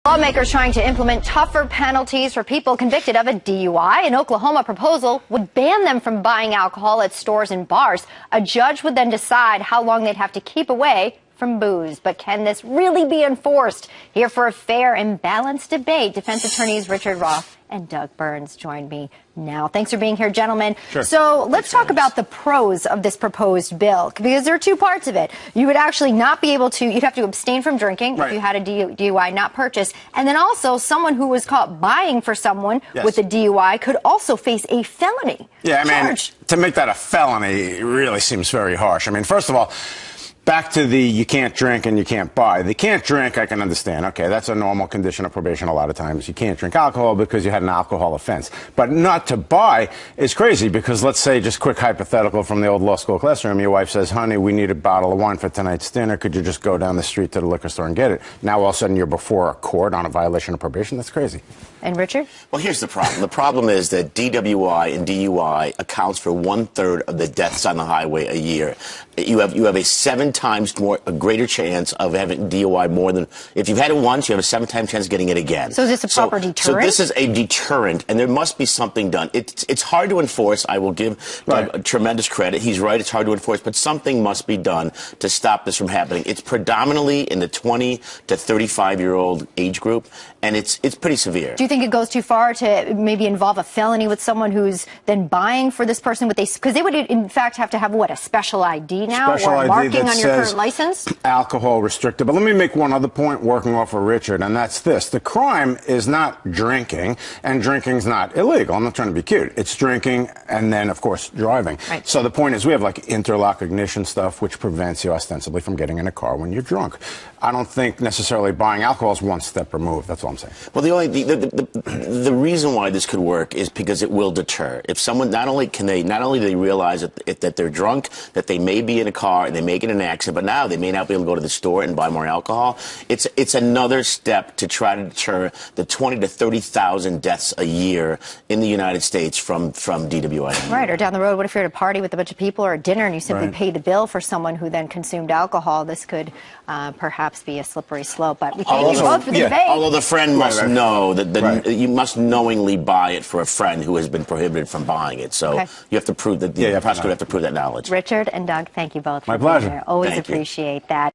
Lawmakers trying to implement tougher penalties for people convicted of a DUI. An Oklahoma proposal would ban them from buying alcohol at stores and bars. A judge would then decide how long they'd have to keep away from booze. But can this really be enforced? Here for a fair and balanced debate, defense attorneys Richard Roth and Doug Burns join me now. Thanks for being here, gentlemen. Sure. So let's talk about the pros of this proposed bill, because there are two parts of it. You would actually not be able to, you'd have to abstain from drinking if you had a DUI, not purchase. And then also someone who was caught buying for someone with a DUI could also face a felony. Yeah, I mean, to make that a felony really seems very harsh. I mean, first of all, back to the you can't drink and you can't buy. The can't drink, I can understand. Okay, that's a normal condition of probation a lot of times. You can't drink alcohol because you had an alcohol offense. But not to buy is crazy because let's say, just quick hypothetical from the old law school classroom, your wife says, honey, we need a bottle of wine for tonight's dinner. Could you just go down the street to the liquor store and get it? Now all of a sudden you're before a court on a violation of probation. That's crazy. And Richard? Well, here's the problem. The problem is that DWI and DUI accounts for 1/3 of the deaths on the highway a year. You have a 7 times a greater chance of having DUI more than if you've had it once. You have a 7 times chance of getting it again. So is this a proper deterrent? So this is a deterrent, and there must be something done. It's hard to enforce. I will give Doug tremendous credit. He's right. It's hard to enforce, but something must be done to stop this from happening. It's predominantly in the 20 to 35-year-old age group, and it's pretty severe. Do you think it goes too far to maybe involve a felony with someone who's then buying for this person? Because they would in fact have to have a special ID now, or marking on your current license? Alcohol restricted. But let me make one other point working off of Richard, and that's this. The crime is not drinking, and drinking's not illegal. I'm not trying to be cute. It's drinking and then, of course, driving. Right. So the point is we have like interlock ignition stuff, which prevents you ostensibly from getting in a car when you're drunk. I don't think necessarily buying alcohol is one step removed. That's all I'm saying. Well, the reason why this could work is because it will deter. If someone not only do they realize that they're drunk, that they may be in a car and they may get in an accident, but now they may not be able to go to the store and buy more alcohol. It's another step to try to deter the 20 to 30,000 deaths a year in the United States from DWI. Right, or down the road, what if you're at a party with a bunch of people or a dinner and you simply pay the bill for someone who then consumed alcohol? This could perhaps be a slippery slope. But we thank you both for the debate. Although the friend must know that you must knowingly buy it for a friend who has been prohibited from buying it. So you have to prove that the prosecutor have to prove that knowledge. Richard and Doug, thank you both. My pleasure. Always appreciate that.